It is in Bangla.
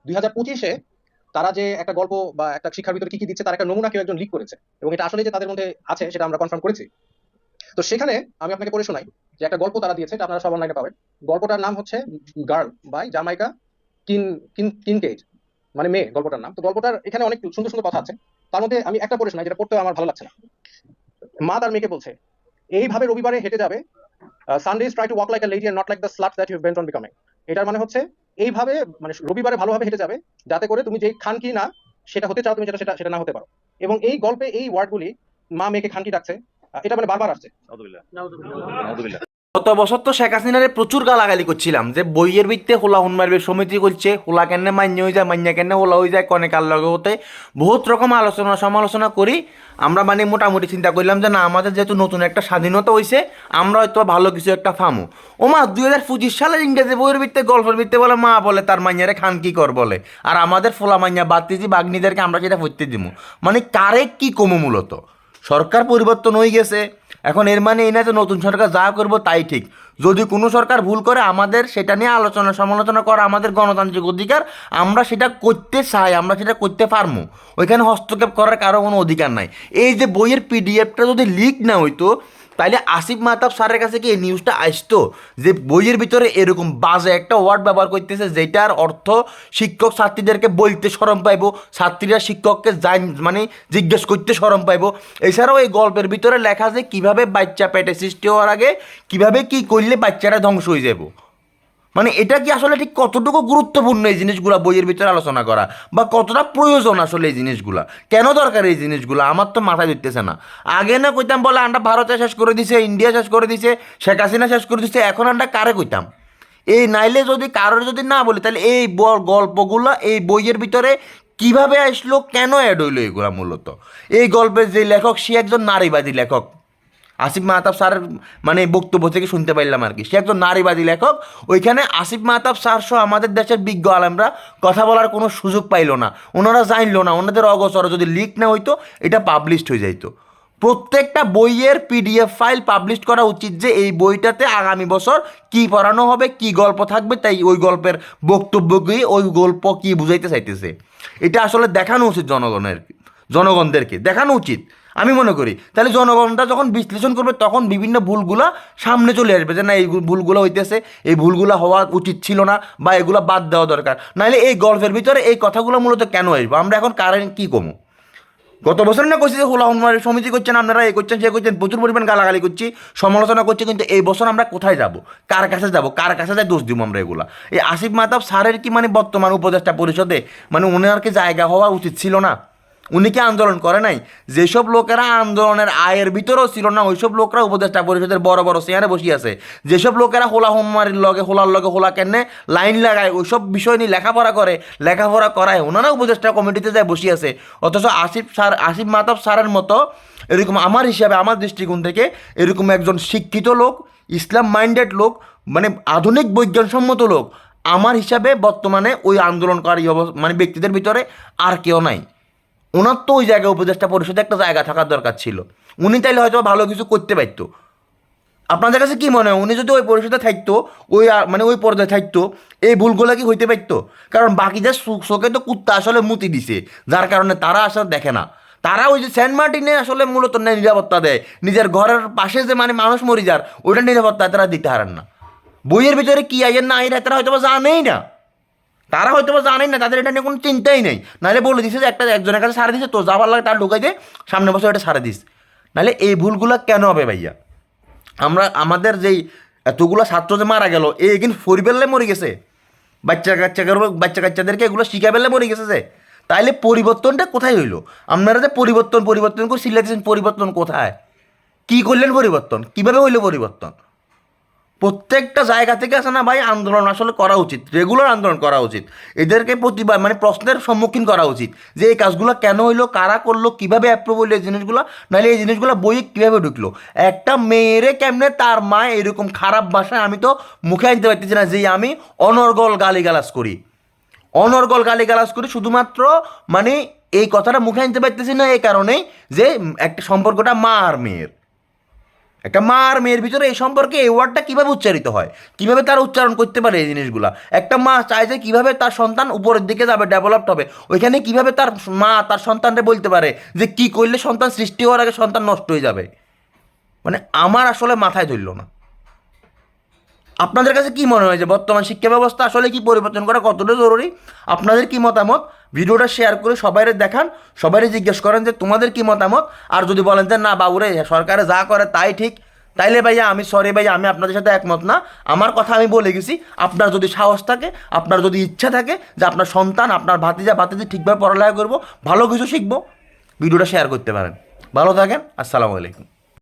2025-এ তারা যে একটা গল্প বা একটা শিক্ষার ভিতরে কি কি দিচ্ছে তার একটা নমুনা কেউ একজন লিক করেছে, এবং এটা আসলে যে তাদের মধ্যে আছে সেটা আমরা কনফার্ম করেছি। তো সেখানে আমি আপনাকে পড়ে শোনাই যে একটা গল্প তারা দিয়েছে, এটা আপনারা সব অনলাইনে পাবেন। গল্পটার নাম হচ্ছে গার্ল বাই জামাইকা কিন কিনকেইড, মানে মেয়ে গল্পটার নাম। তো গল্পটার এখানে অনেক সুন্দর সুন্দর কথা আছে, তার মধ্যে আমি একটা পড়ে শোনাই যেটা পড়তে আমার ভালো লাগছে না। মা তার মেয়েকে বলছে, এইভাবে রবিবারে হেঁটে যাবে, Sundays try to walk like a lady and not like the slut that you bent on becoming. এটার মানে হচ্ছে এইভাবে, মানে রবিবারে ভালোভাবে হেঁটে যাবে যাতে করে তুমি যেই খানকি না সেটা হতে চাও তুমি যেটা সেটা সেটা না হতে পারো। এবং এই গল্পে এই ওয়ার্ডগুলি, মা মেয়েকে খানকি ডাকছে, এটা মানে বারবার আসছে। গত বছর তো শেখ হাসিনারে প্রচুর গালাগালি করছিলাম যে বইয়ের ভিত্তে হোলা হুনমারবে সমিতি করছে, হোলা কেন মান্য হয়ে যায়, মান্য কেন হোলা হয়ে যায়, কনে কার লগে হতে বহুত রকম আলোচনা সমালোচনা করি। আমরা মানে মোটামুটি চিন্তা করলাম যে না, আমাদের যেহেতু নতুন একটা স্বাধীনতা হয়েছে, আমরা হয়তো ভালো কিছু একটা ফামু। ও মা, 2025 সালের ইংরেজি বইয়ের ভিত্তে গল্পের ভিত্তে বলে মা বলে তার মাইয়ারে খান কি কর বলে, আর আমাদের ফোলা মাইয়া বাতিজি বাগ্নিদেরকে আমরা সেটা ফুটতে দিব। মানে কারে কি কমু মূলত? সরকার পরিবর্তন হয়ে গেছে, এখন এর মানে এই না যে নতুন সরকার যা করবো তাই ঠিক। যদি কোনো সরকার ভুল করে আমাদের সেটা নিয়ে আলোচনা সমালোচনা করা আমাদের গণতান্ত্রিক অধিকার, আমরা সেটা করতে চাই, আমরা সেটা করতে পারবো। ওইখানে হস্তক্ষেপ করার কারো কোনো অধিকার নাই। এই যে বইয়ের পিডিএফটা যদি লিক না হইতো, তাইলে আসিফ মাহতাব স্যারের কাছে কি এই নিউজটা আসতো যে বইয়ের ভিতরে এরকম বাজে একটা ওয়ার্ড ব্যবহার করতেছে যেটার অর্থ শিক্ষক ছাত্রীদেরকে বলতে শরম পাইবো, ছাত্রীরা শিক্ষককে মানে জিজ্ঞেস করতে শরম পাইবো। এছাড়াও এই গল্পের ভিতরে লেখা যে কিভাবে বাচ্চা পেটে সৃষ্টি হওয়ার আগে কিভাবে কি করলে বাচ্চারা ধ্বংস হয়ে যাব। মানে এটা কি আসলে ঠিক কতটুকু গুরুত্বপূর্ণ এই জিনিসগুলা বইয়ের ভিতরে আলোচনা করা, বা কতটা প্রয়োজন আসলে এই জিনিসগুলা, কেন দরকার এই জিনিসগুলো, আমার তো মাথায় ধরতেছে না। আগে না কইতাম বলে আমরা ভারতে শেষ করে দিছে, ইন্ডিয়া শেষ করে দিছে, শেখ হাসিনা শেষ করে দিছে, এখন আমরা কারে কইতাম? এই নাইলে যদি কারোর যদি না বলি, তাহলে এই গল্পগুলো এই বইয়ের ভিতরে কিভাবে আসলো, কেন অ্যাড হইলো এগুলা মূলত? এই গল্পের যে লেখক সে একজন নারীবাদী লেখক। আসিফ মাহতাব স্যারের মানে বক্তব্য থেকে শুনতে পারলাম আর কি, সে একজন নারীবাদী লেখক। ওইখানে আসিফ মাহতাব স্যার সহ আমাদের দেশের বিজ্ঞ আলেমরা কথা বলার কোনো সুযোগ পাইলো না, ওনারা জানলো না, ওনাদের অগোচরে যদি লিক না হইতো এটা পাবলিশড হয়ে যাইতো। প্রত্যেকটা বইয়ের পিডিএফ ফাইল পাবলিশ করা উচিত, যে এই বইটাতে আগামী বছর কি পড়ানো হবে, কি গল্প থাকবে, তাই ওই গল্পের বক্তব্য কি, ওই গল্প কি বুঝাইতে চাইতেছে, এটা আসলে দেখানো উচিত জনগণদেরকে দেখানো উচিত আমি মনে করি। তাহলে জনগণটা যখন বিশ্লেষণ করবে তখন বিভিন্ন ভুলগুলা সামনে চলে আসবে, যে না এই ভুলগুলো হইতেছে, এই ভুলগুলো হওয়া উচিত ছিল না, বা এগুলো বাদ দেওয়া দরকার। নাহলে এই গল্পের ভিতরে এই কথাগুলো মূলত কেন আসবে? আমরা এখন কারেন্ট কী কমু? গত বছর না করছি যে হোলা হনুমানের সমিতি করছেন, আপনারা এই করছেন সে করছেন, প্রচুর পরিমাণ গালাগালি করছি, সমালোচনা করছি, কিন্তু এই বছর আমরা কোথায় যাব, কার কাছে যাব, কার কাছে যাই দোষ দিব আমরা এগুলা? এই আসিফ মাহতাব স্যারের কি মানে বর্তমান উপদেষ্টা পরিষদে মানে উনার কি জায়গা হওয়া উচিত ছিল না? উনি কি আন্দোলন করে নাই? যেসব লোকেরা আন্দোলনের আয়ের ভিতরেও ছিল না ওইসব লোকরা উপদেষ্টা পরিষদের বড় বড় চেয়ারে বসে আছে। যেসব লোকেরা হোলা হোমমারির লগে হোলার লগে হোলা কেনে লাইন লাগায়, ওইসব বিষয় নিয়ে লেখাপড়া করে, লেখাপড়া করায়, ওনারা উপদেষ্টা কমিটিতে যায় বসে আছে। অথচ আসিফ মাহতাব স্যারের মতো এরকম আমার হিসাবে, আমার দৃষ্টিকোণ থেকে এরকম একজন শিক্ষিত লোক, ইসলাম মাইন্ডেড লোক, মানে আধুনিক বৈজ্ঞানসম্মত লোক আমার হিসাবে বর্তমানে ওই আন্দোলনকারী মানে ব্যক্তিদের ভিতরে আর কেউ নাই। ওনার তো ওই জায়গায় উপদেষ্টা পরিষদে একটা জায়গা থাকার দরকার ছিল, উনি তাইলে হয়তো ভালো কিছু করতে পারতো। আপনাদের কাছে কি মনে হয়, উনি যদি ওই পরিষদে থাকতো, ওই মানে ওই পর্যায়ে থাকতো, এই ভুলগুলো কি হইতে পারতো? কারণ বাকিদের চোখে তো কুত্তা আসলে মুতি দিছে, যার কারণে তারা আসলে দেখে না। তারা ওই যে সেন্ট মার্টিনে আসলে মূলত নিরাপত্তা দেয়, নিজের ঘরের পাশে যে মানে মানুষ মরি যার ওইটা নিরাপত্তা তারা দিতে পারেন না। বইয়ের ভিতরে কি আইয়ের না আইয়ের তারা হয়তো জানেই না, তারা হয়তো জানেই না, তাদের এটা নিয়ে কোনো চিন্তাই নেই। নাহলে বলে দিছে যে একজনের কাছে সারে দিছে, তো যাবার লাগে তার ঢুকাই দিয়ে সামনে বছর এটা সারে দিস। নাহলে এই ভুলগুলো কেন হবে ভাইয়া? আমরা আমাদের যেই এতগুলো ছাত্র যে মারা গেল, এই কিন্তু পরিবারে মরে গেছে, বাচ্চা কাচ্চাদেরকে এগুলো শিখা ফেললে মরে গেছে যে। তাইলে পরিবর্তনটা কোথায় হইলো? আপনারা যে পরিবর্তন পরিবর্তন করে সিলেক্টেশন, পরিবর্তন কোথায়? কি করলেন পরিবর্তন? কিভাবে হইলো পরিবর্তন? প্রত্যেকটা জায়গা থেকে আসে না ভাই, আন্দোলন আসলে করা উচিত, রেগুলার আন্দোলন করা উচিত, এদেরকে প্রতিবার মানে প্রশ্নের সম্মুখীন করা উচিত যে এই কাজগুলো কেন হইলো, কারা করলো, কিভাবে অ্যাপ্রুভ হইলো এই জিনিসগুলো। নাহলে এই জিনিসগুলো বই কীভাবে ঢুকলো? একটা মেয়েরে কেমনে তার মা এরকম খারাপ ভাষায়, আমি তো মুখে আনতে পারতেছি না যে আমি অনর্গল গালিগালাজ করি, অনর্গল গালিগালাজ করি শুধুমাত্র মানে এই কথাটা মুখে আনতে পারতেছি না এই কারণেই যে একটা সম্পর্কটা মা আর মেয়ের, একটা মা আর মেয়ের ভিতরে এই সম্পর্কে এই ওয়ার্ডটা কীভাবে উচ্চারিত হয়, কীভাবে তারা উচ্চারণ করতে পারে এই জিনিসগুলা। একটা মা চায় যে কীভাবে তার সন্তান উপরের দিকে যাবে, ডেভেলপড হবে, ওইখানে কীভাবে তার মা তার সন্তানকে বলতে পারে যে কী করলে সন্তান সৃষ্টি হওয়ার আগে সন্তান নষ্ট হয়ে যাবে। মানে আমার আসলে মাথায় ধরল না। আপনাদের কাছে কি মনে হয় যে বর্তমান শিক্ষা ব্যবস্থা আসলে কি পরিবর্তন করা কতটা জরুরি? আপনাদের কি মতামত? ভিডিওটা শেয়ার করে সবাইরে দেখান, সবাইরে জিজ্ঞেস করেন যে তোমাদের কি মতামত। আর যদি বলেন যে না বাবুরে সরকারে যা করে তাই ঠিক, তাইলে ভাইয়া আমি সরি ভাইয়া, আমি আপনাদের সাথে একমত না। আমার কথা আমি বলে গেছি, আপনার যদি সাহস থাকে, আপনার যদি ইচ্ছা থাকে যে আপনার সন্তান, আপনার ভাতিজি ঠিকভাবে পড়ালেখা করবো, ভালো কিছু শিখবো, ভিডিওটা শেয়ার করতে পারেন। ভালো থাকেন, আসসালামু আলাইকুম।